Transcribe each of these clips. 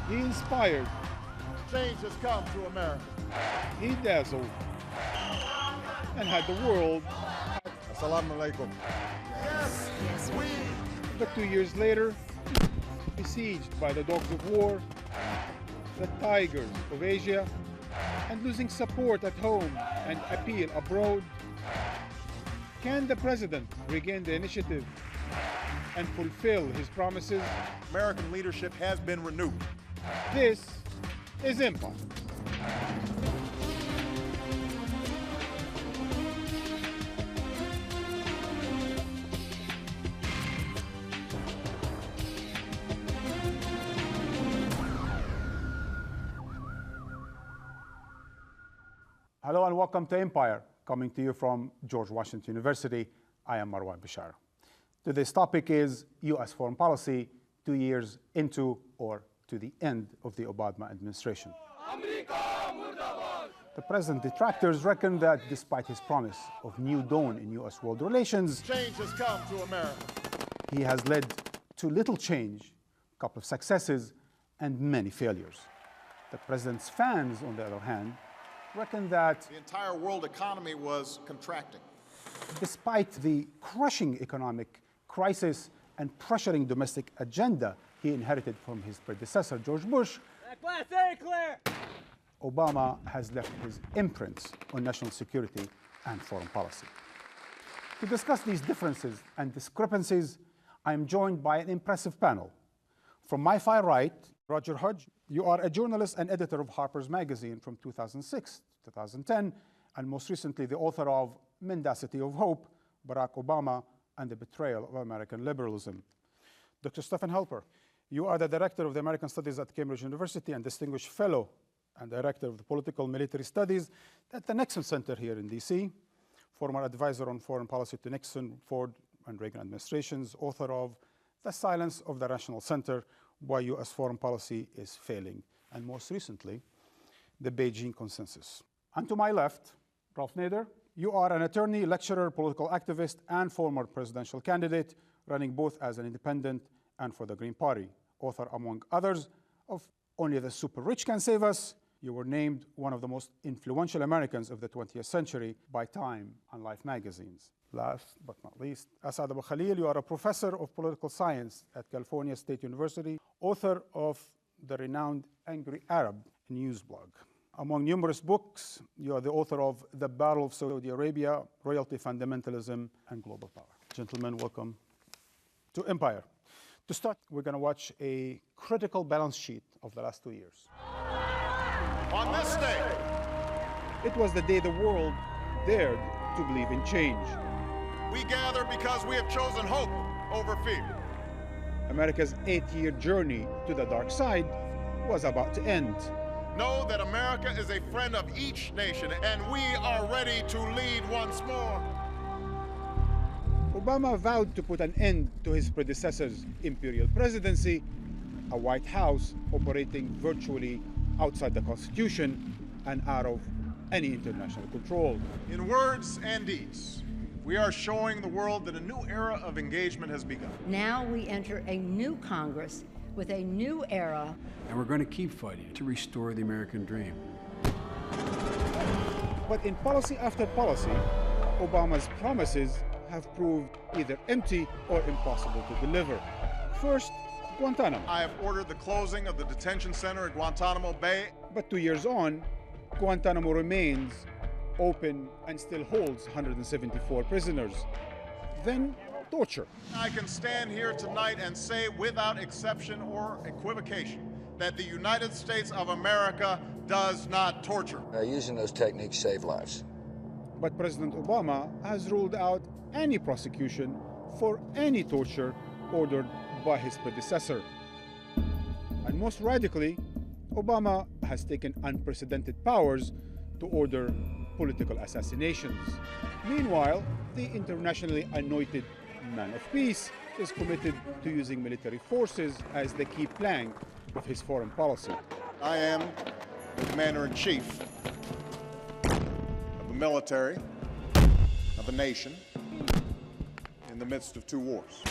He inspired. Change has come to America. He dazzled. And had the world. Assalamu alaikum. Yes, we. But 2 years later, besieged by the dogs of war, the tigers of Asia, and losing support at home and appeal abroad, can the president regain the initiative and fulfill his promises? American leadership has been renewed. This is Empire. Hello and welcome to Empire, coming to you from George Washington University. I am Marwan Bishara. Today's topic is U.S. foreign policy 2 years into or to the end of the Obama administration. The president's detractors reckon that despite his promise of new dawn in U.S. world relations, change has come to America. He has led to little change, a couple of successes, and many failures. The president's fans, on the other hand, reckon that the entire world economy was contracting. Despite the crushing economic crisis and pressuring domestic agenda he inherited from his predecessor, George Bush, Obama has left his imprints on national security and foreign policy. To discuss these differences and discrepancies, I am joined by an impressive panel. From my far right, Roger Hodge. You are a journalist and editor of Harper's Magazine from 2006 to 2010, and most recently the author of Mendacity of Hope, Barack Obama and the Betrayal of American Liberalism. Dr. Stephen Halper, you are the director of the American Studies at Cambridge University and distinguished fellow and director of the Political Military Studies at the Nixon Center here in DC, former advisor on foreign policy to Nixon, Ford, and Reagan administrations, author of The Silence of the Rational Center, Why U.S. Foreign Policy is Failing, and most recently, the Beijing Consensus. And to my left, Ralph Nader, you are an attorney, lecturer, political activist, and former presidential candidate, running both as an independent and for the Green Party, author, among others, of Only the Super Rich Can Save Us. You were named one of the most influential Americans of the 20th century by Time and Life magazines. Last but not least, Asad Abu Khalil, you are a professor of political science at California State University, author of the renowned Angry Arab news blog. Among numerous books, you are the author of The Battle of Saudi Arabia, Royalty Fundamentalism, and Global Power. Gentlemen, welcome to Empire. To start, we're going to watch a critical balance sheet of the last 2 years. On this day, it was the day the world dared to believe in change. We gather because we have chosen hope over fear. America's 8-year journey to the dark side was about to end. Know that America is a friend of each nation, and we are ready to lead once more. Obama vowed to put an end to his predecessor's imperial presidency, a White House operating virtually outside the Constitution and out of any international control. In words and deeds, we are showing the world that a new era of engagement has begun. Now we enter a new Congress with a new era. And we're going to keep fighting to restore the American dream. But in policy after policy, Obama's promises have proved either empty or impossible to deliver. First, Guantanamo. I have ordered the closing of the detention center at Guantanamo Bay. But 2 years on, Guantanamo remains open and still holds 174 prisoners. Then, torture. I can stand here tonight and say without exception or equivocation that the United States of America does not torture. Using those techniques save lives. But President Obama has ruled out any prosecution for any torture ordered by his predecessor. And most radically, Obama has taken unprecedented powers to order political assassinations. Meanwhile, the internationally anointed man of peace is committed to using military forces as the key plank of his foreign policy. I am the commander-in-chief of the military of a nation in the midst of 2 wars.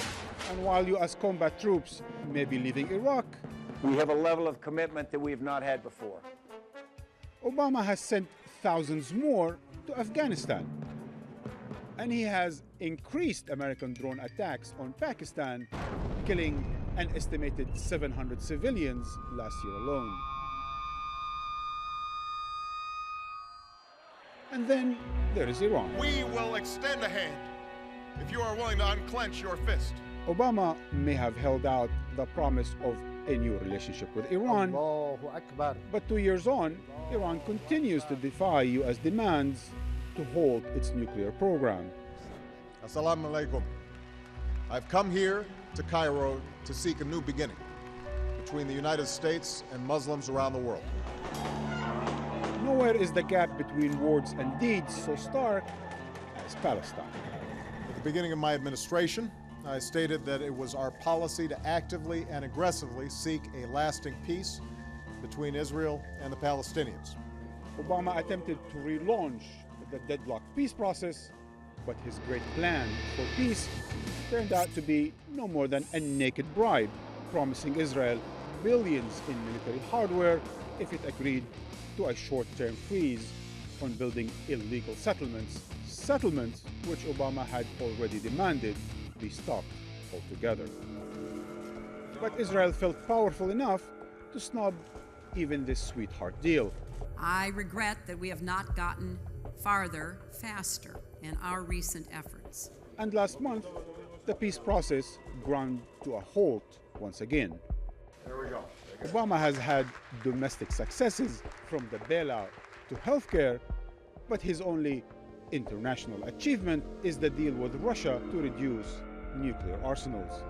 And while U.S. combat troops may be leaving Iraq, We have a level of commitment that we have not had before. Obama has sent thousands more to Afghanistan. And he has increased American drone attacks on Pakistan, killing an estimated 700 civilians last year alone. And then there is Iran. We will extend a hand if you are willing to unclench your fist. Obama may have held out the promise of a new relationship with Iran, but 2 years on, Iran continues to defy U.S. demands to halt its nuclear program. Assalamu alaikum. I've come here to Cairo to seek a new beginning between the United States and Muslims around the world. Nowhere is the gap between words and deeds so stark as Palestine. At the beginning of my administration, I stated that it was our policy to actively and aggressively seek a lasting peace between Israel and the Palestinians. Obama attempted to relaunch the deadlocked peace process, but his great plan for peace turned out to be no more than a naked bribe, promising Israel billions in military hardware if it agreed to a short-term freeze on building illegal settlements, settlements which Obama had already demanded be stopped altogether. But Israel felt powerful enough to snub even this sweetheart deal. I regret that we have not gotten farther faster in our recent efforts. And last month, the peace process ground to a halt once again. There we go. Obama has had domestic successes from the bailout to healthcare, but his only international achievement is the deal with Russia to reduce nuclear arsenals.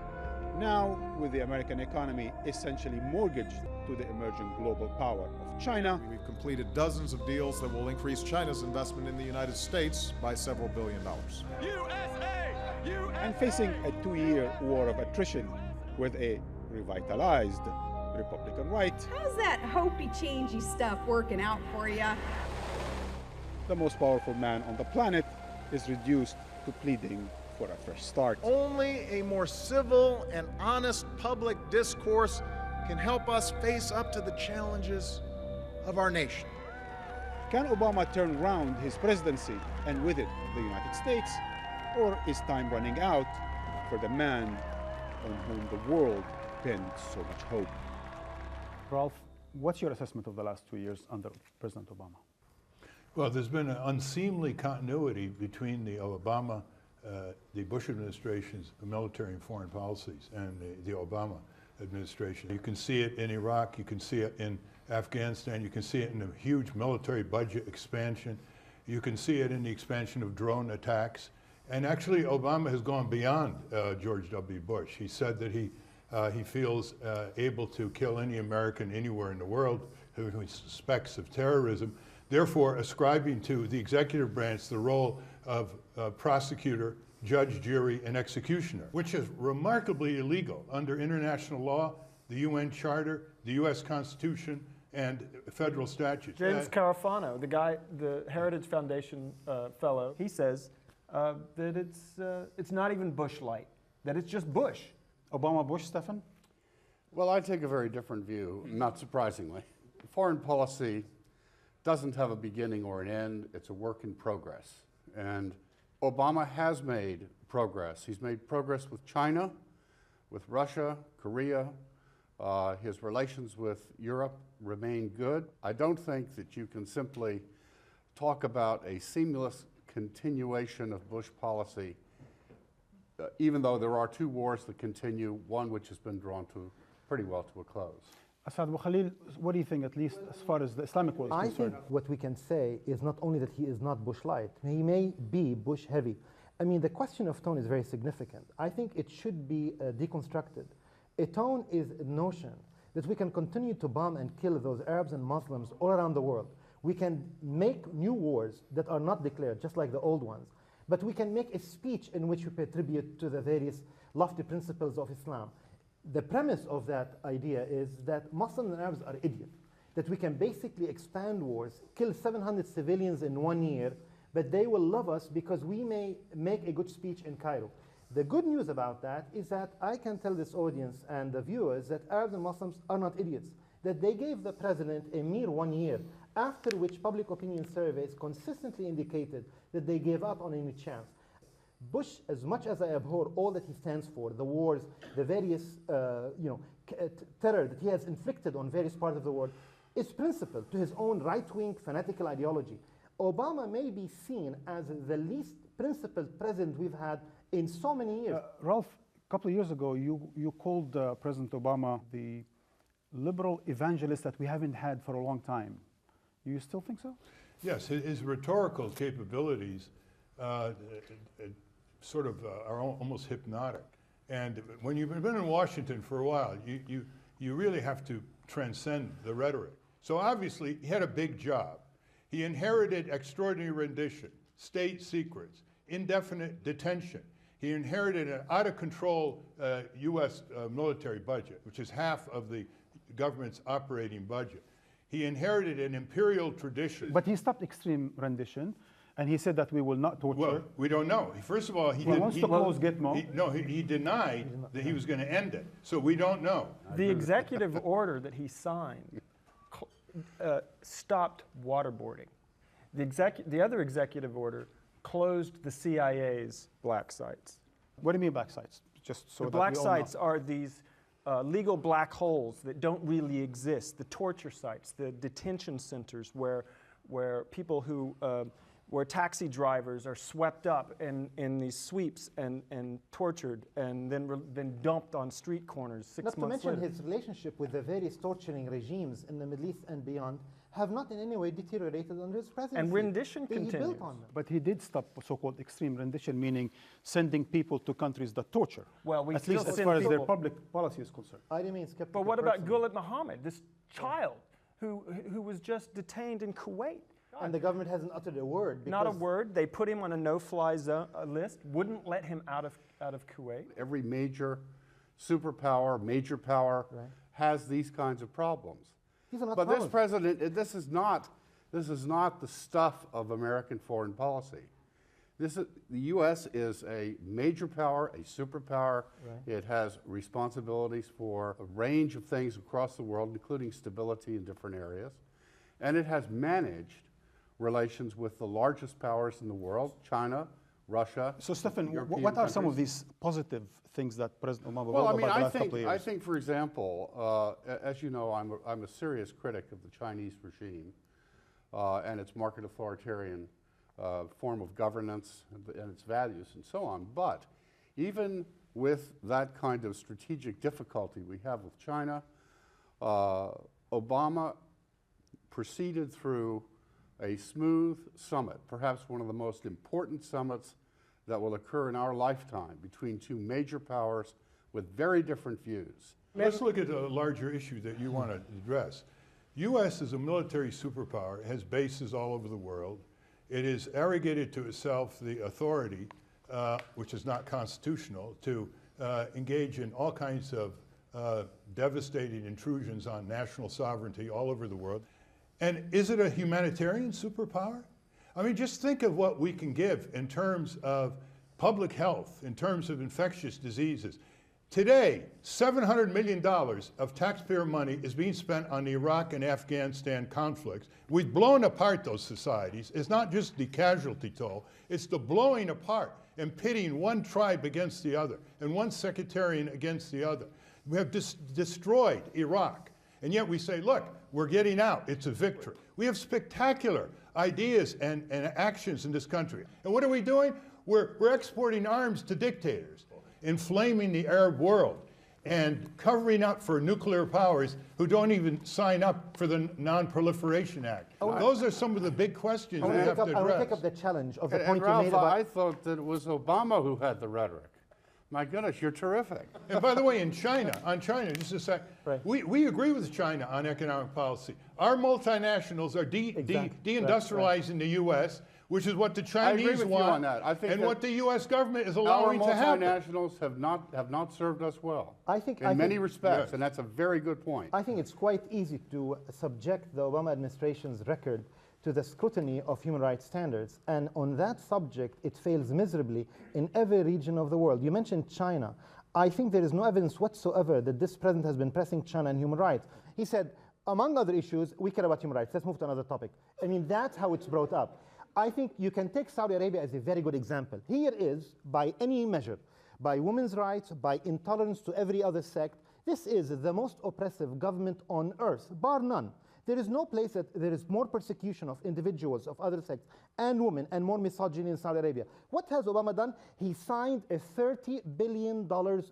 Now, with the American economy essentially mortgaged to the emerging global power of China, We've completed dozens of deals that will increase China's investment in the United States by several $billions. and facing a 2-year war of attrition with a revitalized Republican right, How's that hopey, changey stuff working out for you? the most powerful man on the planet is reduced to pleading for a fresh start. Only a more civil and honest public discourse can help us face up to the challenges of our nation. Can Obama turn around his presidency and with it the United States, or is time running out for the man on whom the world pinned so much hope? Ralph, what's your assessment of the last 2 years under President Obama? Well, there's been an unseemly continuity between the the Bush administration's military and foreign policies and the Obama administration. You can see it in Iraq, you can see it in Afghanistan, you can see it in the huge military budget expansion, you can see it in the expansion of drone attacks. And actually, Obama has gone beyond George W. Bush. He said that he feels able to kill any American anywhere in the world who he suspects of terrorism, therefore ascribing to the executive branch the role of prosecutor, judge, jury, and executioner, which is remarkably illegal under international law, the UN Charter, the US Constitution, and federal statutes. James Carafano, the Heritage Foundation fellow, he says that it's not even Bush light, that it's just Bush. Obama Bush, Stefan? Well, I take a very different view, not surprisingly. Foreign policy doesn't have a beginning or an end, it's a work in progress. And Obama has made progress. He's made progress with China, with Russia, Korea. His relations with Europe remain good. I don't think that you can simply talk about a seamless continuation of Bush policy, even though there are 2 wars that continue, one which has been drawn to pretty well to a close. Asad Khalil, what do you think, at least as far as the Islamic world is concerned? I think what we can say is not only that he is not Bush light, he may be Bush heavy. I mean, the question of tone is very significant. I think it should be deconstructed. A tone is a notion that we can continue to bomb and kill those Arabs and Muslims all around the world. We can make new wars that are not declared, just like the old ones. But we can make a speech in which we pay tribute to the various lofty principles of Islam. The premise of that idea is that Muslims and Arabs are idiots, that we can basically expand wars, kill 700 civilians in 1 year, but they will love us because we may make a good speech in Cairo. The good news about that is that I can tell this audience and the viewers that Arabs and Muslims are not idiots, that they gave the president a mere 1 year, after which public opinion surveys consistently indicated that they gave up on any chance. Bush, as much as I abhor all that he stands for, the wars, the various terror that he has inflicted on various parts of the world, is principled to his own right-wing fanatical ideology. Obama may be seen as the least principled president we've had in so many years. Ralph, a couple of years ago, you called President Obama the liberal evangelist that we haven't had for a long time. You still think so? Yes, his rhetorical capabilities sort of are almost hypnotic. And when you've been in Washington for a while, you really have to transcend the rhetoric. So obviously, he had a big job. He inherited extraordinary rendition, state secrets, indefinite detention. He inherited an out-of-control U.S. Military budget, which is half of the government's operating budget. He inherited an imperial tradition. But he stopped extreme rendition, and he said that we will not torture. Well, we don't know. First of all, he wants to close Gitmo. He denied that he was going to end it. So we don't know. The executive order that he signed stopped waterboarding. The other executive order closed the CIA's black sites. What do you mean black sites? Just so the that black we all sites know. are these legal black holes that don't really exist. The torture sites, the detention centers where people who where taxi drivers are swept up in these sweeps and tortured and then dumped on street corners 6 months later. Not to mention his relationship with the various torturing regimes in the Middle East and beyond have not in any way deteriorated under his presidency. And rendition He continues. built on them. But he did stop so-called extreme rendition, meaning sending people to countries that torture. Well, we at still least as send far as their people. public policy is concerned. I remain skeptical. But what about personally. Ghulat Mohammed, this child who was just detained in Kuwait? And the government hasn't uttered a word. Not a word. They put him on a no-fly list, wouldn't let him out of Kuwait. Every major superpower, major power has these kinds of problems. These are not But problems. this president, this is not the stuff of American foreign policy. The U.S. is a major power, a superpower. It has responsibilities for a range of things across the world, including stability in different areas. And it has managed relations with the largest powers in the world, China, Russia. So, Stephen, European what are some of countries. these positive things that President Obama Well, I brought mean, about the I last couple of years? I think, for example, as you know, I'm a serious critic of the Chinese regime and its market authoritarian form of governance and its values and so on. But even with that kind of strategic difficulty we have with China, Obama proceeded through a smooth summit, perhaps one of the most important summits that will occur in our lifetime between two major powers with very different views. Let's look at a larger issue that you want to address. U.S. is a military superpower. It has bases all over the world. It is arrogated to itself the authority, which is not constitutional, to engage in all kinds of devastating intrusions on national sovereignty all over the world. And is it a humanitarian superpower? I mean, just think of what we can give in terms of public health, in terms of infectious diseases. Today, $700 million of taxpayer money is being spent on the Iraq and Afghanistan conflicts. We've blown apart those societies. It's not just the casualty toll, it's the blowing apart and pitting one tribe against the other and one sectarian against the other. We have destroyed Iraq. And yet we say, look, we're getting out. It's a victory. We have spectacular ideas and actions in this country. And what are we doing? We're exporting arms to dictators, inflaming the Arab world, and covering up for nuclear powers who don't even sign up for the Non-Proliferation Act. Those are some of the big questions we have to address. I want to take up the challenge of the point Ralph, you made about... I thought that it was Obama who had the rhetoric. My goodness, you're terrific. And by the way, on China, just a sec, we agree with China on economic policy. Our multinationals are deindustrializing the U.S., which is what the Chinese want, and what the U.S. government is allowing to happen. Our multinationals have not served us well in many respects, and that's a very good point. I think it's quite easy to subject the Obama administration's record to the scrutiny of human rights standards. And on that subject, it fails miserably in every region of the world. You mentioned China. I think there is no evidence whatsoever that this president has been pressing China and human rights. He said, among other issues, we care about human rights. Let's move to another topic. I mean, that's how it's brought up. I think you can take Saudi Arabia as a very good example. Here is, by any measure, by women's rights, by intolerance to every other sect, this is the most oppressive government on earth, bar none. There is no place that there is more persecution of individuals of other sects and women and more misogyny in Saudi Arabia. What has Obama done? He signed a $30 billion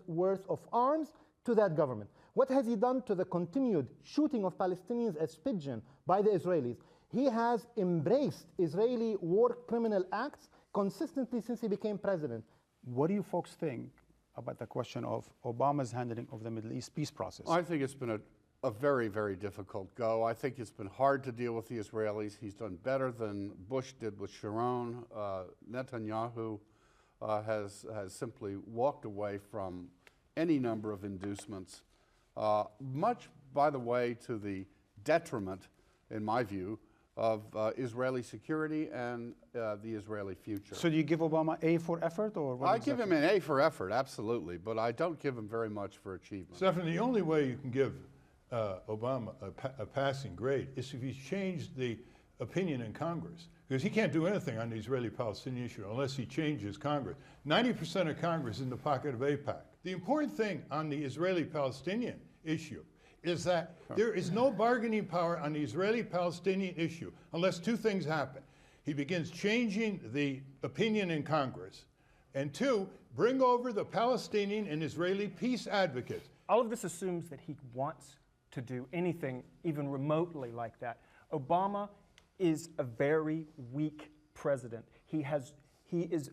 worth of arms to that government. What has he done to the continued shooting of Palestinians as pigeon by the Israelis? He has embraced Israeli war criminal acts consistently since he became president. What do you folks think about the question of Obama's handling of the Middle East peace process? I think it's been a very, very difficult go. I think it's been hard to deal with the Israelis. He's done better than Bush did with Sharon. Netanyahu has simply walked away from any number of inducements, much, by the way, to the detriment, in my view, of Israeli security and the Israeli future. So do you give Obama A for effort, or what? I give him an A for effort, absolutely, but I don't give him very much for achievement. Stephen, the only way you can give Obama a passing grade is if he's changed the opinion in Congress, because he can't do anything on the Israeli-Palestinian issue unless he changes Congress. 90% of Congress is in the pocket of AIPAC. The important thing on the Israeli-Palestinian issue is that there is no bargaining power on the Israeli-Palestinian issue unless two things happen. He begins changing the opinion in Congress, and two, bring over the Palestinian and Israeli peace advocates. All of this assumes that he wants to do anything even remotely like that. Obama is a very weak president. He is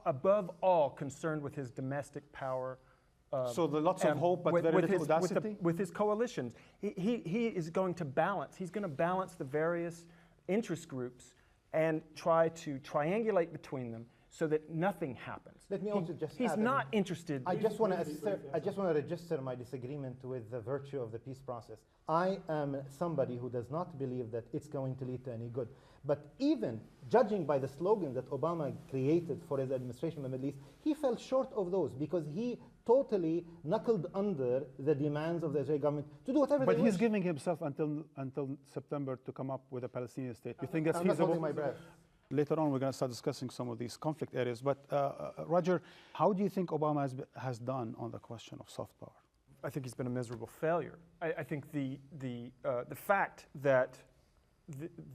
above all concerned with his domestic power. So there are lots of hope, but very little audacity? With his coalitions. He is going to balance. He's going to balance the various interest groups and try to triangulate between them so that nothing happens. Let me also just He's add, not interested. I just want to register my disagreement with the virtue of the peace process. I am somebody who does not believe that it's going to lead to any good. But even judging by the slogans that Obama created for his administration in the Middle East, he fell short of those because he totally knuckled under the demands of the Israeli government to do whatever they wish. But he's giving himself until September to come up with a Palestinian state. You think that's I'm not feasible? holding my breath. Later on, we're going to start discussing some of these conflict areas. But Roger, how do you think Obama has done on the question of soft power? I think he's been a miserable failure. I think the fact that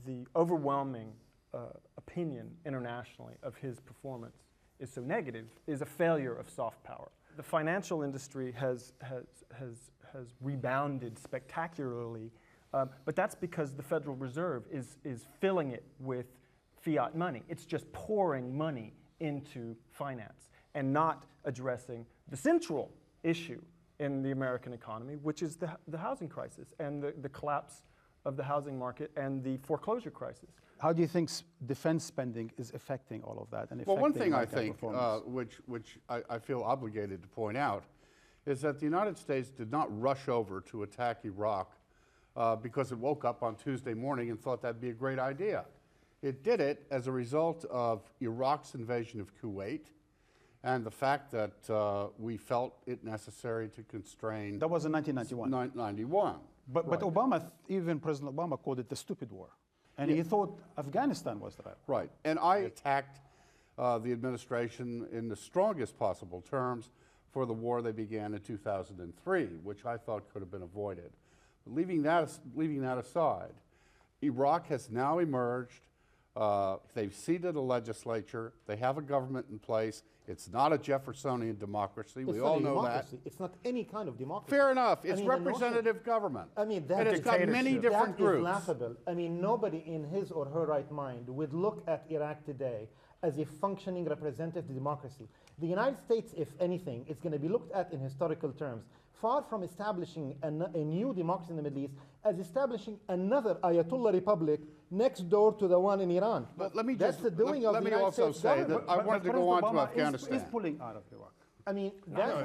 the overwhelming opinion internationally of his performance is so negative is a failure of soft power. The financial industry has rebounded spectacularly, but that's because the Federal Reserve is filling it with fiat money. It's just pouring money into finance and not addressing the central issue in the American economy, which is the housing crisis and the collapse of the housing market and the foreclosure crisis. How do you think defense spending is affecting all of that? And well, one thing I think, which I feel obligated to point out, is that the United States did not rush over to attack Iraq because it woke up on Tuesday morning and thought that'd be a great idea. It did it as a result of Iraq's invasion of Kuwait and the fact that we felt it necessary to constrain. That was in 1991. 91. But Obama, even President Obama, called it the stupid war. And he thought Afghanistan was the right war. Right. And I attacked the administration in the strongest possible terms for the war they began in 2003, which I thought could have been avoided. But leaving that aside, Iraq has now emerged. They've seated a legislature. They have a government in place. It's not a Jeffersonian democracy. We all know that. It's not any kind of democracy. Fair enough. It's representative government. I mean, and it's got many different groups. That is laughable. I mean, nobody in his or her right mind would look at Iraq today as a functioning representative democracy. The United States, if anything, is going to be looked at in historical terms, far from establishing a new democracy in the Middle East, as establishing another Ayatollah republic next door to the one in Iran. But let me That's just the doing of let the me United also States say government. that I wanted to go on to Afghanistan. He's pulling out of Iraq. I mean,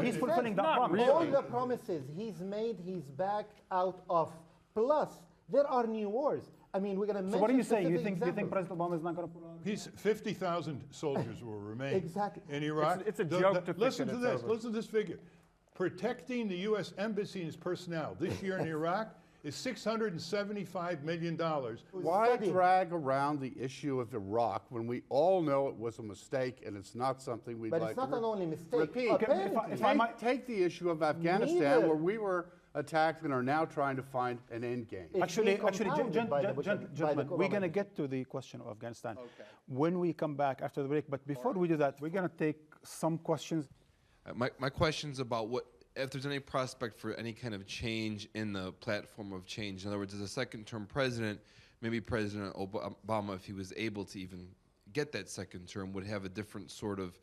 he's fulfilling that promise. All the promises he's made, he's backed out of. Plus, There are new wars. I mean, we're going to mention. So what are you saying? You specific think examples. President Obama is not going to put on? 50,000 soldiers will remain Exactly. in Iraq. It's a joke to think listen that to it's this. over. Listen to this figure. Protecting the U.S. Embassy and its personnel this year in Iraq is $675 million. Why drag around the issue of Iraq when we all know it was a mistake and it's not something we'd But like it's not to an only mistake. repeat? Apparently. if I might- Take the issue of Afghanistan, Neither. where we were attacked and are now trying to find an end game. It's Actually, being compounded by the gentlemen, we're going to Obama. get to the question of Afghanistan when we come back after the break. But before we do that, we're going to take some questions. My question's about if there's any prospect for any kind of change in the platform of change. In other words, as a second-term president, maybe President Obama, if he was able to even get that second term, would have a different sort of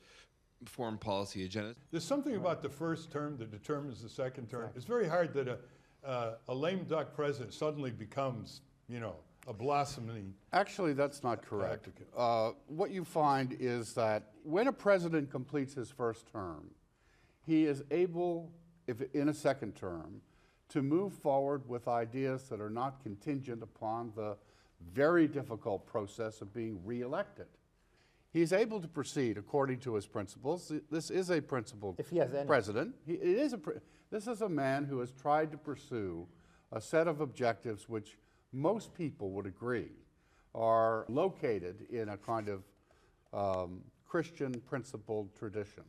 foreign policy agenda. There's something about the first term that determines the second term. It's very hard that a lame duck president suddenly becomes, a blossoming. Actually, that's not correct. What you find is that when a president completes his first term, he is able, if in a second term, to move forward with ideas that are not contingent upon the very difficult process of being reelected. He's able to proceed according to his principles. This is a principled If he has any. president. This is a man who has tried to pursue a set of objectives which most people would agree are located in a kind of Christian principled tradition.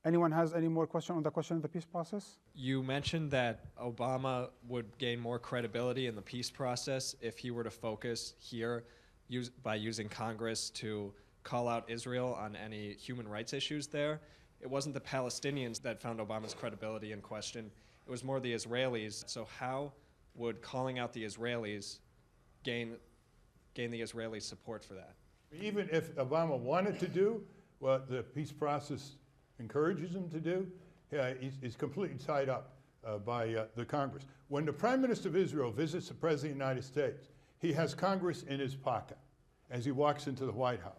Anyone has any more question on the question of the peace process? You mentioned that Obama would gain more credibility in the peace process if he were to focus here by using Congress to call out Israel on any human rights issues there. It wasn't the Palestinians that found Obama's credibility in question. It was more the Israelis. So how would calling out the Israelis gain the Israeli support for that? Even if Obama wanted to do what the peace process encourages him to do, he's completely tied up by the Congress. When the Prime Minister of Israel visits the President of the United States, he has Congress in his pocket as he walks into the White House.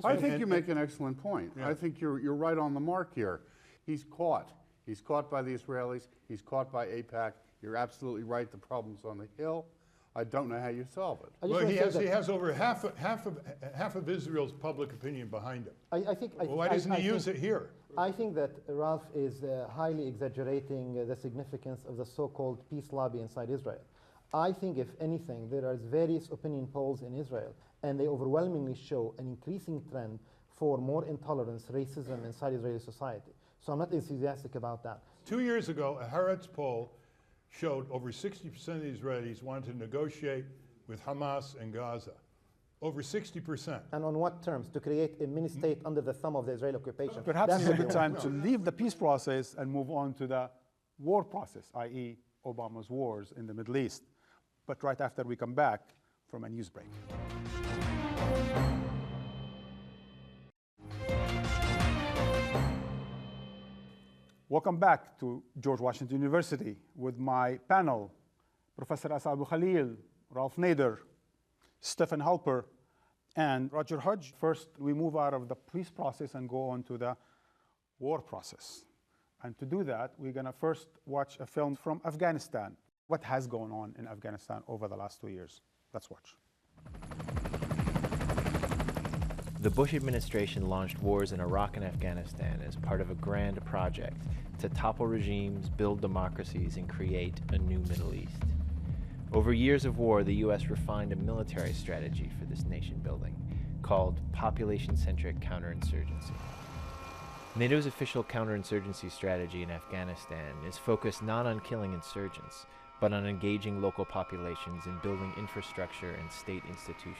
I think you make an excellent point. Yeah. I think you're right on the mark here. He's caught. He's caught by the Israelis. He's caught by AIPAC. You're absolutely right. The problem's on the Hill. I don't know how you solve it. Well, he has over half of Israel's public opinion behind him. Why doesn't he use it here? I think that Ralph is highly exaggerating the significance of the so-called peace lobby inside Israel. I think, if anything, there are various opinion polls in Israel, and they overwhelmingly show an increasing trend for more intolerance, racism inside Israeli society. So I'm not enthusiastic about that. 2 years ago, a Haaretz poll showed over 60% of the Israelis wanted to negotiate with Hamas and Gaza. Over 60%. And on what terms? To create a mini-state under the thumb of the Israeli occupation. Perhaps That's it's a what good they time want. to leave the peace process and move on to the war process, i.e. Obama's wars in the Middle East. But right after we come back from a news break. Welcome back to George Washington University with my panel, Professor Asad Abu Khalil, Ralph Nader, Stephen Halper, and Roger Hodge. First, we move out of the peace process and go on to the war process. And to do that, we're going to first watch a film from Afghanistan. What has gone on in Afghanistan over the last 2 years? Let's watch. The Bush administration launched wars in Iraq and Afghanistan as part of a grand project to topple regimes, build democracies, and create a new Middle East. Over years of war, the U.S. refined a military strategy for this nation building called population-centric counterinsurgency. NATO's official counterinsurgency strategy in Afghanistan is focused not on killing insurgents, but on engaging local populations and building infrastructure and state institutions.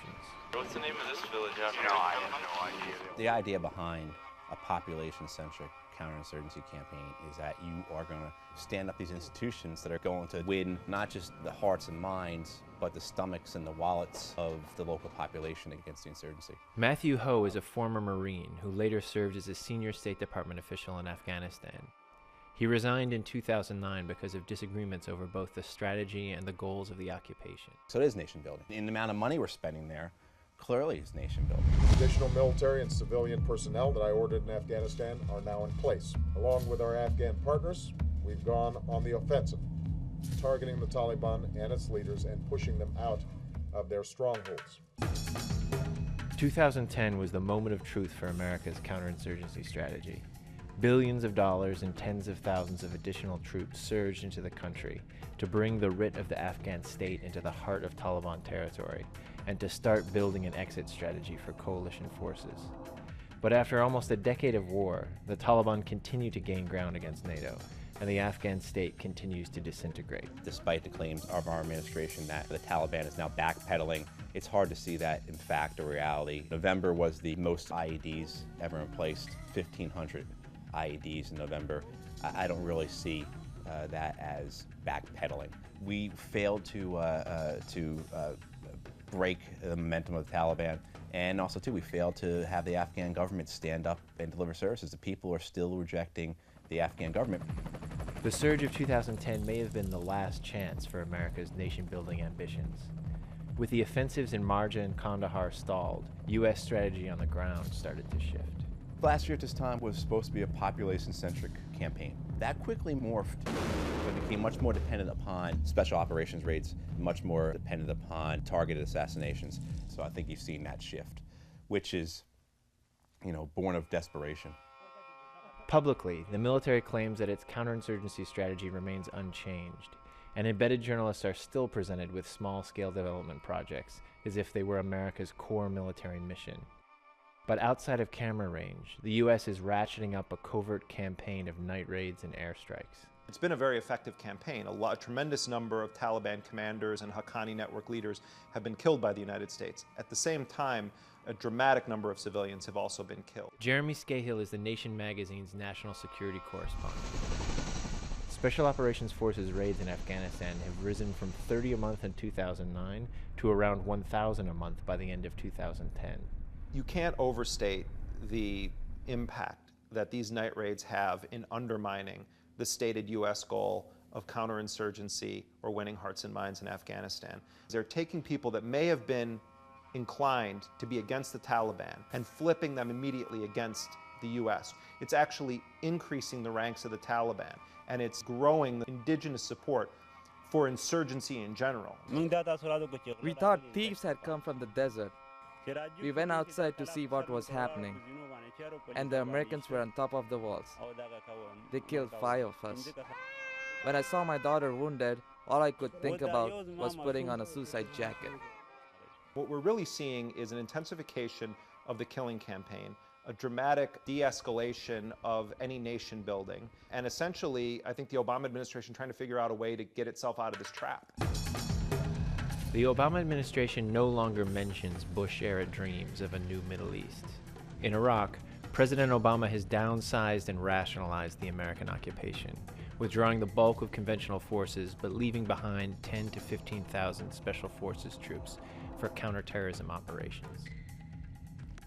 What's the name of this village after? I have no idea. The idea behind a population-centric counterinsurgency campaign is that you are going to stand up these institutions that are going to win not just the hearts and minds, but the stomachs and the wallets of the local population against the insurgency. Matthew Howe is a former Marine who later served as a senior State Department official in Afghanistan. He resigned in 2009 because of disagreements over both the strategy and the goals of the occupation. So it is nation building. In the amount of money we're spending there, clearly it's nation building. Additional military and civilian personnel that I ordered in Afghanistan are now in place. Along with our Afghan partners, we've gone on the offensive. targeting the Taliban and its leaders and pushing them out of their strongholds. 2010 was the moment of truth for America's counterinsurgency strategy. Billions of dollars and tens of thousands of additional troops surged into the country to bring the writ of the Afghan state into the heart of Taliban territory and to start building an exit strategy for coalition forces. But after almost a decade of war, the Taliban continue to gain ground against NATO, and the Afghan state continues to disintegrate. Despite the claims of our administration that the Taliban is now backpedaling, it's hard to see that in fact or reality. November was the most IEDs ever placed, 1,500 IEDs in November. I don't really see that as backpedaling. We failed to break the momentum of the Taliban, and also too, we failed to have the Afghan government stand up and deliver services. The people are still rejecting the Afghan government. The surge of 2010 may have been the last chance for America's nation-building ambitions. With the offensives in Marja and Kandahar stalled, U.S. strategy on the ground started to shift. Last year at this time was supposed to be a population-centric campaign. That quickly morphed. It became much more dependent upon special operations raids, much more dependent upon targeted assassinations. So I think you've seen that shift, which is, born of desperation. Publicly, the military claims that its counterinsurgency strategy remains unchanged, and embedded journalists are still presented with small-scale development projects as if they were America's core military mission. But outside of camera range, the U.S. is ratcheting up a covert campaign of night raids and airstrikes. It's been a very effective campaign. A tremendous number of Taliban commanders and Haqqani network leaders have been killed by the United States. At the same time, a dramatic number of civilians have also been killed. Jeremy Scahill is the Nation magazine's national security correspondent. Special Operations Forces raids in Afghanistan have risen from 30 a month in 2009 to around 1,000 a month by the end of 2010. You can't overstate the impact that these night raids have in undermining the stated U.S. goal of counterinsurgency or winning hearts and minds in Afghanistan. They're taking people that may have been inclined to be against the Taliban and flipping them immediately against the U.S. It's actually increasing the ranks of the Taliban, and it's growing the indigenous support for insurgency in general. We thought thieves had come from the desert. We went outside to see what was happening, and the Americans were on top of the walls. They killed 5 of us. When I saw my daughter wounded, all I could think about was putting on a suicide jacket. What we're really seeing is an intensification of the killing campaign, a dramatic de-escalation of any nation building, and essentially, I think the Obama administration trying to figure out a way to get itself out of this trap. The Obama administration no longer mentions Bush-era dreams of a new Middle East. In Iraq, President Obama has downsized and rationalized the American occupation, withdrawing the bulk of conventional forces but leaving behind 10 to 15,000 Special Forces troops for counterterrorism operations.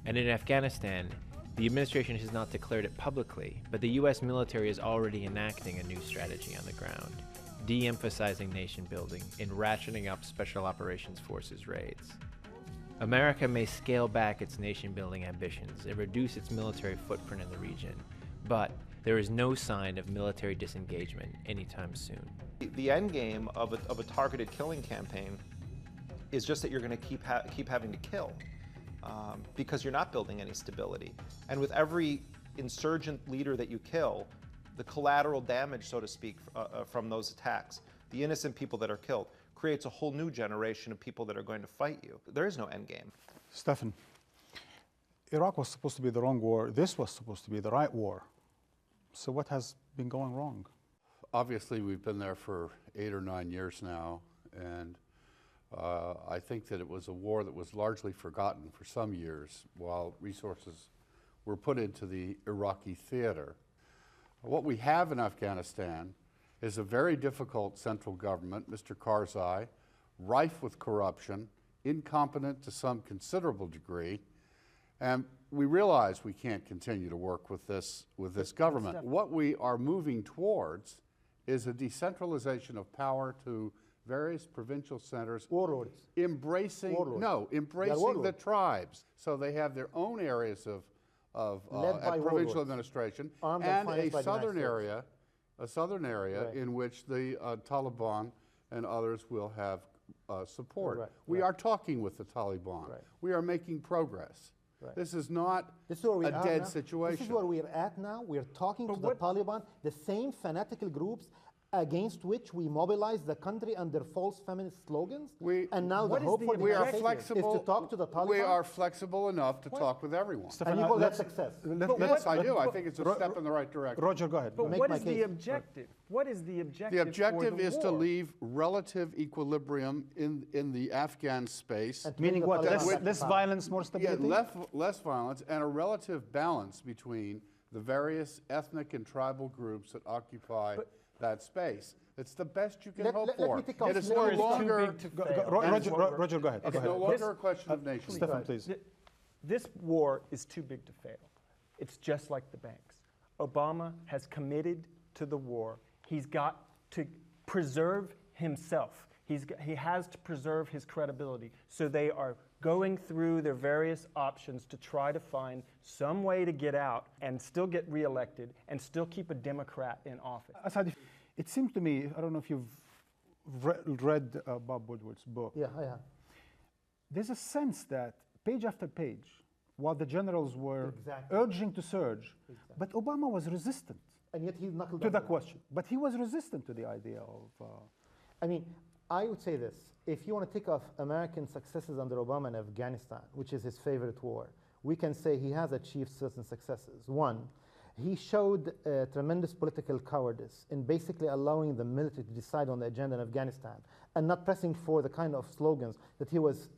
And in Afghanistan, the administration has not declared it publicly, but the U.S. military is already enacting a new strategy on the ground, de-emphasizing nation building and ratcheting up Special Operations Forces raids. America may scale back its nation-building ambitions and reduce its military footprint in the region, but there is no sign of military disengagement anytime soon. The end game of a targeted killing campaign is just that you're going to keep having to kill because you're not building any stability. And with every insurgent leader that you kill, the collateral damage, so to speak, from those attacks, the innocent people that are killed, creates a whole new generation of people that are going to fight you. There is no end game. Stefan, Iraq was supposed to be the wrong war. This was supposed to be the right war. So what has been going wrong? Obviously, we've been there for 8 or 9 years now, and I think that it was a war that was largely forgotten for some years while resources were put into the Iraqi theater. What we have in Afghanistan is a very difficult central government, Mr. Karzai, rife with corruption, incompetent to some considerable degree, and we realize we can't continue to work with this government. What we are moving towards is a decentralization of power to various provincial centers, embracing the tribes, so they have their own areas of provincial administration, and a southern area a southern area in which the Taliban and others will have support. We are talking with the Taliban. We are making progress. This is not a dead situation. This is where we are at now. We are talking to the Taliban, the same fanatical groups against which we mobilize the country under false feminist slogans. And now the hope for the United States is to talk to the Taliban. We are flexible enough to talk with everyone. And you call that success? Yes, I do. I think it's a step in the right direction. Roger, go ahead. But what is the objective? What is the objective? The objective is to leave relative equilibrium in the Afghan space. Meaning what? Less violence, more stability? Yeah, less violence and a relative balance between the various ethnic and tribal groups that occupy that space. It's the best you can hope for. It is no longer Roger, go ahead. It's no longer a question of nations. Stefan, please. This war is too big to fail. It's just like the banks. Obama has committed to the war. He's got to preserve himself. He has to preserve his credibility. So they are going through their various options to try to find some way to get out and still get reelected and still keep a Democrat in office. Asad, it seems to me, I don't know if you've read Bob Woodward's book. Yeah, I have. There's a sense that page after page, while the generals were urging to surge, but Obama was resistant. And yet he's knuckled to the question. But he was resistant to the idea of... I mean, I would say this. If you want to take off American successes under Obama in Afghanistan, which is his favorite war, we can say he has achieved certain successes. One, he showed tremendous political cowardice in basically allowing the military to decide on the agenda in Afghanistan and not pressing for the kind of slogans that he was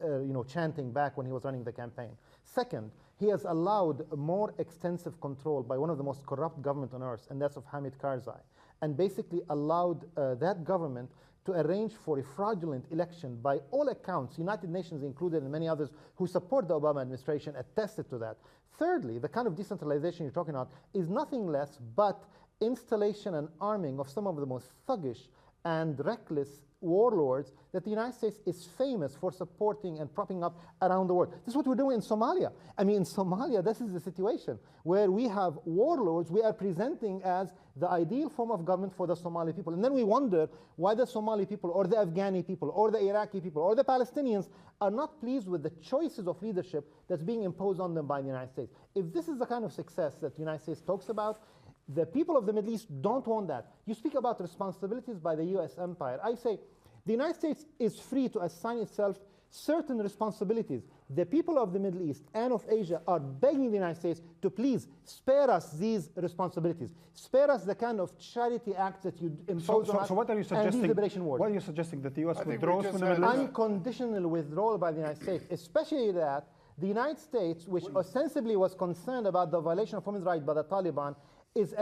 chanting back when he was running the campaign. Second, he has allowed more extensive control by one of the most corrupt governments on earth, and that's of Hamid Karzai, and basically allowed that government to arrange for a fraudulent election. By all accounts, United Nations included and many others who support the Obama administration attested to that. Thirdly, the kind of decentralization you're talking about is nothing less but installation and arming of some of the most thuggish and reckless warlords that the United States is famous for supporting and propping up around the world. This is what we're doing in Somalia. I mean, in Somalia, this is the situation where we have warlords we are presenting as the ideal form of government for the Somali people. And then we wonder why the Somali people or the Afghani people or the Iraqi people or the Palestinians are not pleased with the choices of leadership that's being imposed on them by the United States. If this is the kind of success that the United States talks about, the people of the Middle East don't want that. You speak about responsibilities by the US empire. I say the United States is free to assign itself certain responsibilities. The people of the Middle East and of Asia are begging the United States to please spare us these responsibilities. Spare us the kind of charity acts that you impose on us. So what are you suggesting? And these liberation wars. What are you suggesting, that the US withdraws from the Middle East? Unconditional withdrawal by the United States, especially that the United States, which ostensibly was concerned about the violation of women's rights by the Taliban, is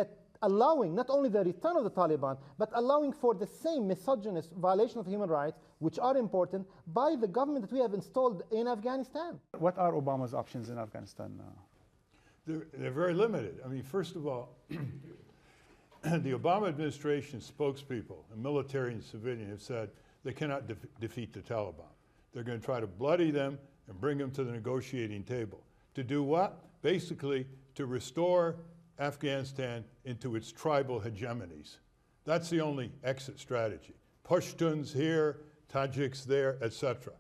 allowing not only the return of the Taliban, but allowing for the same misogynist violation of human rights, which are important, by the government that we have installed in Afghanistan. What are Obama's options in Afghanistan? They're very limited. I mean, first of all, the Obama administration spokespeople, and military and civilian, have said they cannot defeat the Taliban. They're going to try to bloody them and bring them to the negotiating table. To do what? Basically, to restore Afghanistan into its tribal hegemonies. That's the only exit strategy. Pashtuns here, Tajiks there, etc.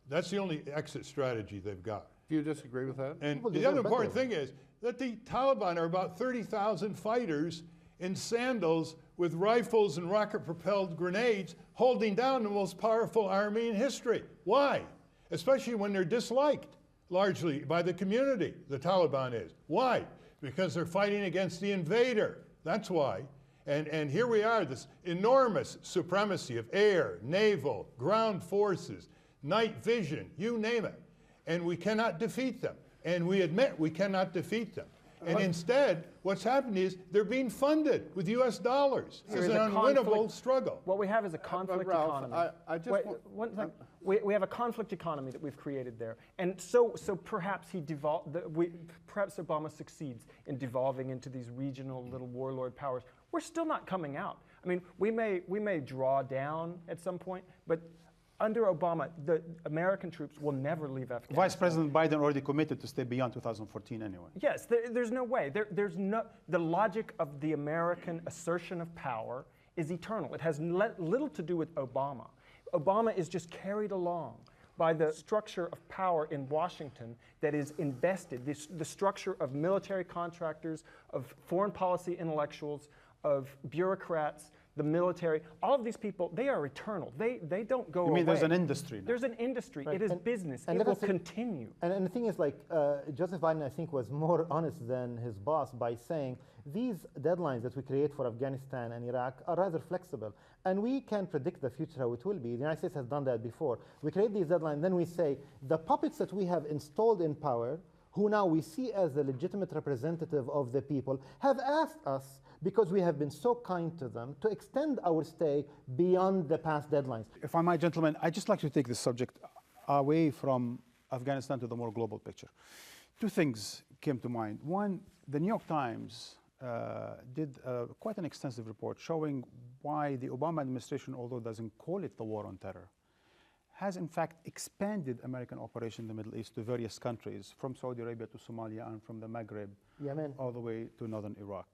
That's the only exit strategy they've got. Do you disagree with that? And the other important thing is that the Taliban are about 30,000 fighters in sandals with rifles and rocket-propelled grenades holding down the most powerful army in history. Why? Especially when they're disliked largely by the community, the Taliban is. Why? Because they're fighting against the invader. That's why. And here we are, this enormous supremacy of air, naval, ground forces, night vision, you name it. And we cannot defeat them. And we admit we cannot defeat them. And instead, what's happening is they're being funded with US dollars. It's an unwinnable struggle. What we have is a conflict economy. We have a conflict economy that we've created there. And so perhaps perhaps Obama succeeds in devolving into these regional little warlord powers. We're still not coming out. I mean, we may draw down at some point, but Under Obama, the American troops will never leave Afghanistan. Vice President Biden already committed to stay beyond 2014 anyway. Yes, there's no way. The logic of the American assertion of power is eternal. It has little to do with Obama. Obama is just carried along by the structure of power in Washington that is invested, the structure of military contractors, of foreign policy intellectuals, of bureaucrats, the military. All of these people, they are eternal. They don't go away. You mean there's an industry now? There's an industry. Right. It is business. And it will continue. And the thing is, like, Joseph Biden, I think, was more honest than his boss by saying these deadlines that we create for Afghanistan and Iraq are rather flexible. And we can predict the future, how it will be. The United States has done that before. We create these deadlines, then we say the puppets that we have installed in power, who now we see as the legitimate representative of the people, have asked us, because we have been so kind to them, to extend our stay beyond the past deadlines. If I might, gentlemen, I'd just like to take this subject away from Afghanistan to the more global picture. Two things came to mind. One, the New York Times did quite an extensive report showing why the Obama administration, although doesn't call it the war on terror, has in fact expanded American operation in the Middle East to various countries, from Saudi Arabia to Somalia and from the Maghreb Yemen, all the way to northern Iraq.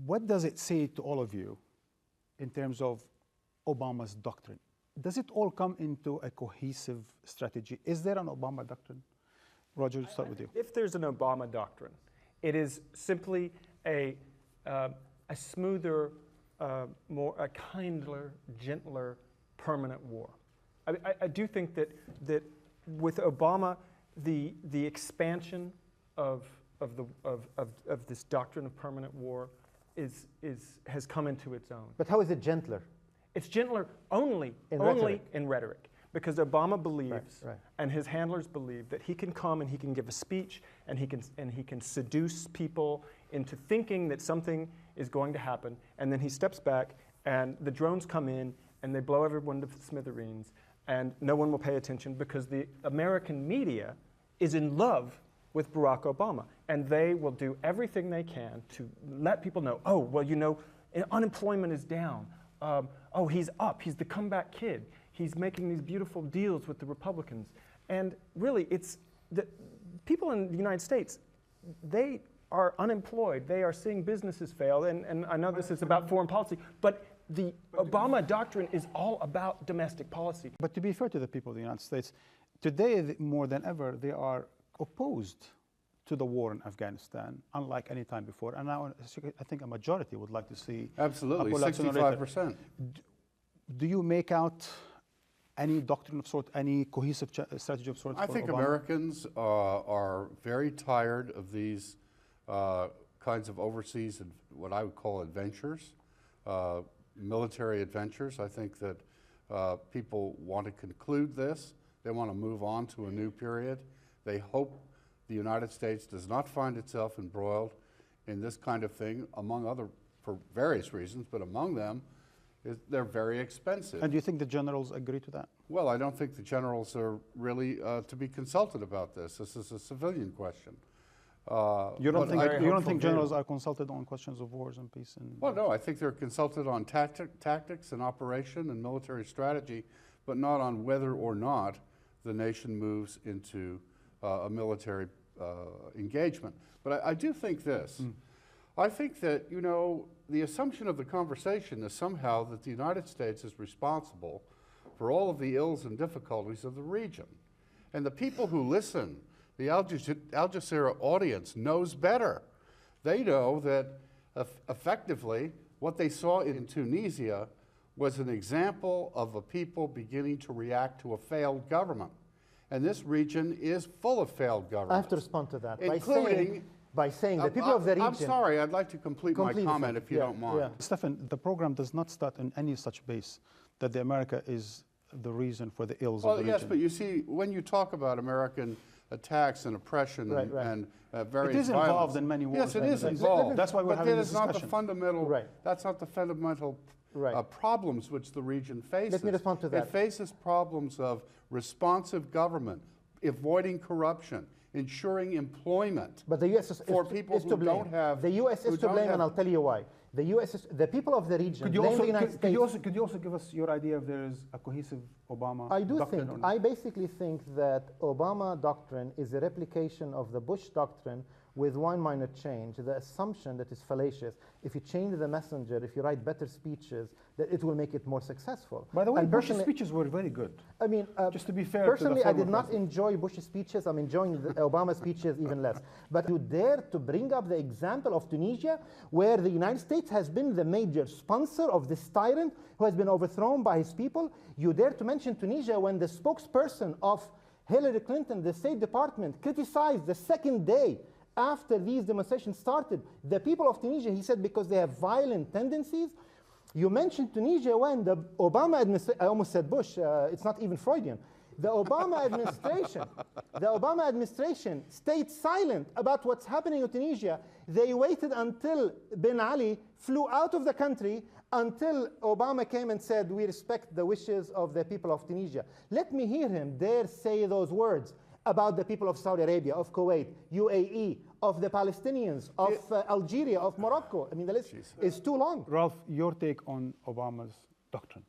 What does it say to all of you in terms of Obama's doctrine? Does it all come into a cohesive strategy? Is there an Obama doctrine? Roger, let's start with you. If there's an Obama doctrine, it is simply a smoother, a kindler, gentler, permanent war. I do think that with Obama, the expansion of this doctrine of permanent war has come into its own. But how is it gentler? It's gentler only in rhetoric. Because Obama believes, and his handlers believe, that he can come and he can give a speech and he can seduce people into thinking that something is going to happen, and then he steps back and the drones come in and they blow everyone to smithereens, and no one will pay attention because the American media is in love with Barack Obama, and they will do everything they can to let people know, oh, well, you know, unemployment is down. Oh, he's up. He's the comeback kid. He's making these beautiful deals with the Republicans. And really, it's the people in the United States, they are unemployed. They are seeing businesses fail. And I know this is about foreign policy, but the Obama doctrine is all about domestic policy. But to be fair to the people of the United States, today more than ever, they are opposed to the war in Afghanistan, unlike any time before. And now I think a majority would like to see absolutely 65%. Do you make out any doctrine of sort, any cohesive strategy of sorts? I think Obama? Americans are very tired of these kinds of overseas, what I would call adventures, military adventures. I think that people want to conclude this. They want to move on to a new period. They hope the United States does not find itself embroiled in this kind of thing, among other, for various reasons, but among them, they're very expensive. And do you think the generals agree to that? Well, I don't think the generals are really to be consulted about this. This is a civilian question. You don't think generals are consulted on questions of wars and peace? Well, no, I think they're consulted on tactics and operation and military strategy, but not on whether or not the nation moves into a military engagement. But I do think this. I think that, you know, the assumption of the conversation is somehow that the United States is responsible for all of the ills and difficulties of the region. And the people who listen, the Al Jazeera audience, knows better. They know that effectively what they saw in Tunisia was an example of a people beginning to react to a failed government. And this region is full of failed governments. I have to respond to that. Including by saying the people of the region... I'm sorry, I'd like to complete my comment if you don't mind. Yeah. Stefan, the program does not start on any such base that the America is the reason for the ills of the region. Well, yes, but you see, when you talk about American attacks and oppression and various violence... It is involved in many wars. Yes, it is involved. That's why we're having this discussion. But that is not the fundamental, that's not the fundamental problems which the region faces. Let me respond to that. It faces problems of responsive government, avoiding corruption, ensuring employment. But the U.S. is for people who don't have... The U.S. is to blame, and I'll tell you why. The U.S., the people of the region, Could you, blame also, the United could, States. could you also give us your idea if there is a cohesive Obama I do doctrine think, or not? I basically think that Obama doctrine is a replication of the Bush doctrine with one minor change, the assumption that is fallacious. If you change the messenger, if you write better speeches, that it will make it more successful. By the way, And Bush's speeches were very good. I mean, just to be fair personally, to the I did not president. enjoy Bush's speeches. I'm enjoying Obama's speeches even less. But you dare to bring up the example of Tunisia, where the United States has been the major sponsor of this tyrant who has been overthrown by his people. You dare to mention Tunisia when the spokesperson of Hillary Clinton, the State Department, criticized the second day after these demonstrations started the people of Tunisia. He said because they have violent tendencies. You mentioned Tunisia when the Obama administration, I almost said Bush, it's not even Freudian. The Obama administration stayed silent about what's happening in Tunisia. They waited until Ben Ali flew out of the country until Obama came and said, we respect the wishes of the people of Tunisia. Let me hear him dare say those words about the people of Saudi Arabia, of Kuwait, UAE, of the Palestinians, of Algeria, of Morocco. I mean, the list is too long. Ralph, your take on Obama's doctrine?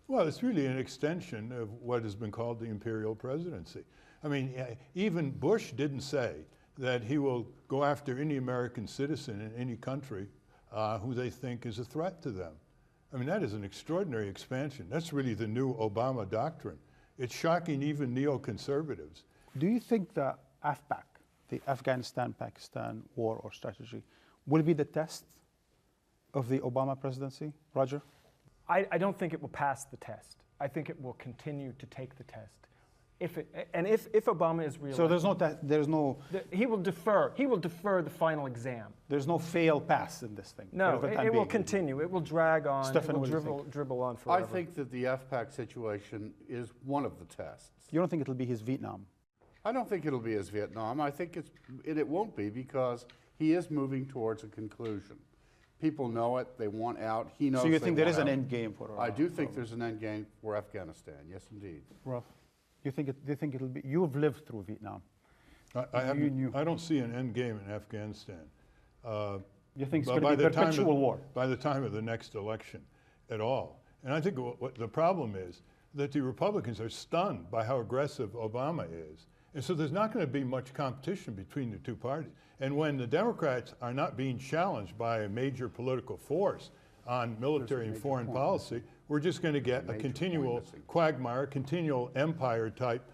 Well, it's really an extension of what has been called the imperial presidency. I mean, even Bush didn't say that he will go after any American citizen in any country who they think is a threat to them. I mean, that is an extraordinary expansion. That's really the new Obama doctrine. It's shocking even neoconservatives. Do you think that AFPAC, the Afghanistan-Pakistan war or strategy, will be the test of the Obama presidency? Roger? I don't think it will pass the test. I think it will continue to take the test. If Obama is reelected, So there's no he will defer the final exam. There's no fail pass in this thing. No, for the time it will being. continue. It will drag on. Stefan, it what do will you dribble on forever. I think that the FPAC situation is one of the tests. You don't think it'll be his Vietnam? I don't think it'll be his Vietnam. I think it won't be because he is moving towards a conclusion. People know it. They want out. He knows. So you think there is an out. end game for? I do think there's an end game for Afghanistan. Yes, indeed. Ralph, do you think it'll be? You've lived through Vietnam. I don't see an end game in Afghanistan. You think it's going to be a perpetual war? By the time of the next election at all. And I think what the problem is that the Republicans are stunned by how aggressive Obama is. And so there's not going to be much competition between the two parties. And when the Democrats are not being challenged by a major political force on military and foreign policy, we're just going to get a continual quagmire, continual empire type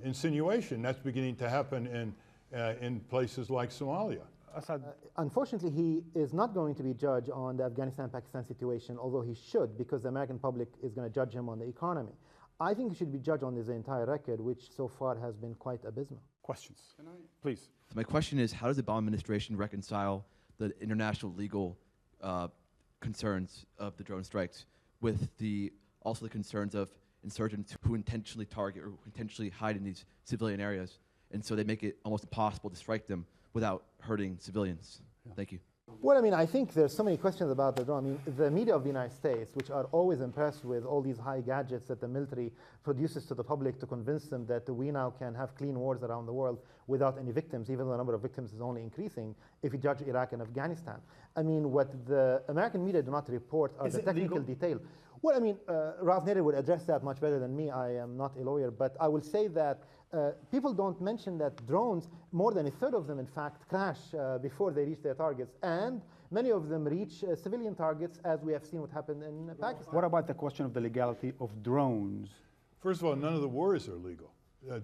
insinuation. That's beginning to happen in places like Somalia. Unfortunately, he is not going to be judged on the Afghanistan-Pakistan situation, although he should, because the American public is going to judge him on the economy. I think he should be judged on his entire record, which so far has been quite abysmal. Questions? Please. So my question is, how does the Obama administration reconcile the international legal concerns of the drone strikes with also the concerns of insurgents who intentionally target or intentionally hide in these civilian areas, and so they make it almost impossible to strike them without hurting civilians? Thank you. Well, I mean, I think there's so many questions about the drone. I mean, the media of the United States, which are always impressed with all these high gadgets that the military produces to the public to convince them that we now can have clean wars around the world without any victims, even though the number of victims is only increasing if you judge Iraq and Afghanistan. I mean, what the American media do not report are the technical detail. Well, I mean, Ralph Nader would address that much better than me. I am not a lawyer, but I will say that people don't mention that drones, more than a third of them, in fact, crash before they reach their targets, and many of them reach civilian targets, as we have seen what happened in Pakistan. What about the question of the legality of drones? First of all, none of the wars are legal.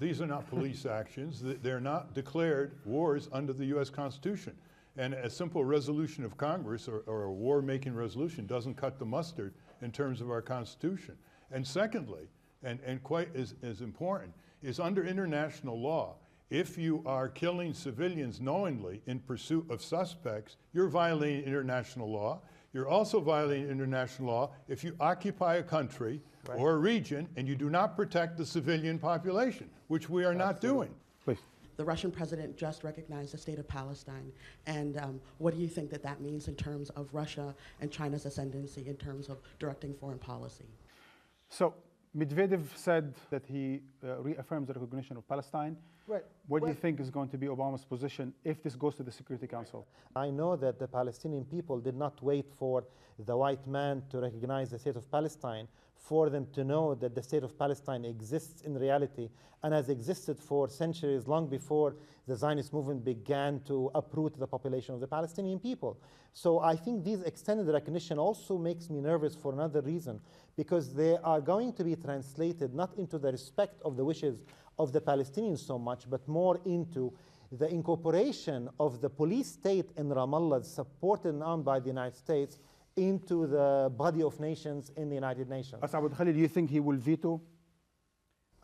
These are not police actions. They're not declared wars under the U.S. Constitution. And a simple resolution of Congress or a war-making resolution doesn't cut the mustard in terms of our Constitution. And secondly, and quite as important, is under international law, if you are killing civilians knowingly in pursuit of suspects, you're violating international law. You're also violating international law if you occupy a country or a region and you do not protect the civilian population, which we are not doing. Please. The Russian president just recognized the state of Palestine. And what do you think that means in terms of Russia and China's ascendancy in terms of directing foreign policy? So Medvedev said that he reaffirms the recognition of Palestine. Right. What do you think is going to be Obama's position if this goes to the Security Council? I know that the Palestinian people did not wait for the white man to recognize the state of Palestine for them to know that the state of Palestine exists in reality and has existed for centuries, long before the Zionist movement began to uproot the population of the Palestinian people. So I think these extended recognition also makes me nervous for another reason, because they are going to be translated not into the respect of the wishes of the Palestinians so much, but more into the incorporation of the police state in Ramallah, supported and armed by the United States, into the body of nations in the United Nations. Asad Khalil, do you think he will veto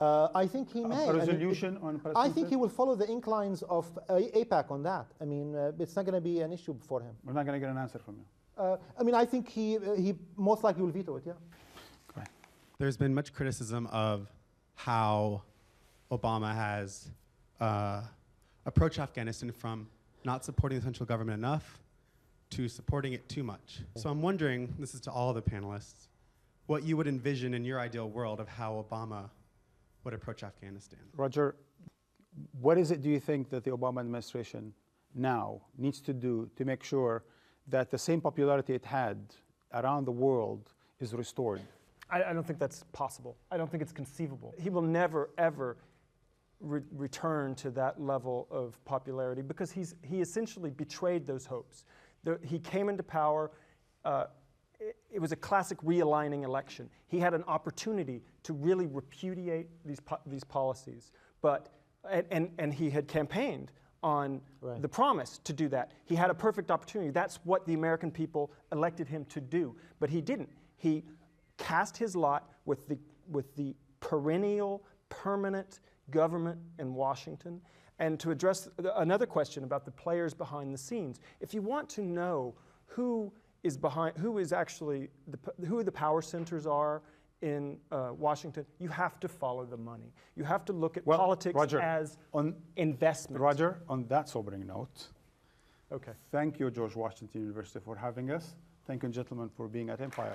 I think he may. a resolution on Palestine? I think he will follow the inclines of AIPAC on that. I mean, it's not going to be an issue for him. We're not going to get an answer from you. I mean, I think he most likely will veto it, yeah. There's been much criticism of how Obama has approached Afghanistan from not supporting the central government enough to supporting it too much. So I'm wondering, this is to all of the panelists, what you would envision in your ideal world of how Obama would approach Afghanistan. Roger, what is it, do you think, that the Obama administration now needs to do to make sure that the same popularity it had around the world is restored? I don't think that's possible. I don't think it's conceivable. He will never, ever return to that level of popularity because he essentially betrayed those hopes. He came into power. It was a classic realigning election. He had an opportunity to really repudiate these policies, and he had campaigned on the promise to do that. He had a perfect opportunity. That's what the American people elected him to do, but he didn't. He cast his lot with the perennial, permanent government in Washington. And to address another question about the players behind the scenes, if you want to know who the power centers are in Washington, you have to follow the money. You have to look at politics Roger, as investment. Roger, on that sobering note, okay. Thank you, George Washington University, for having us. Thank you, gentlemen, for being at Empire.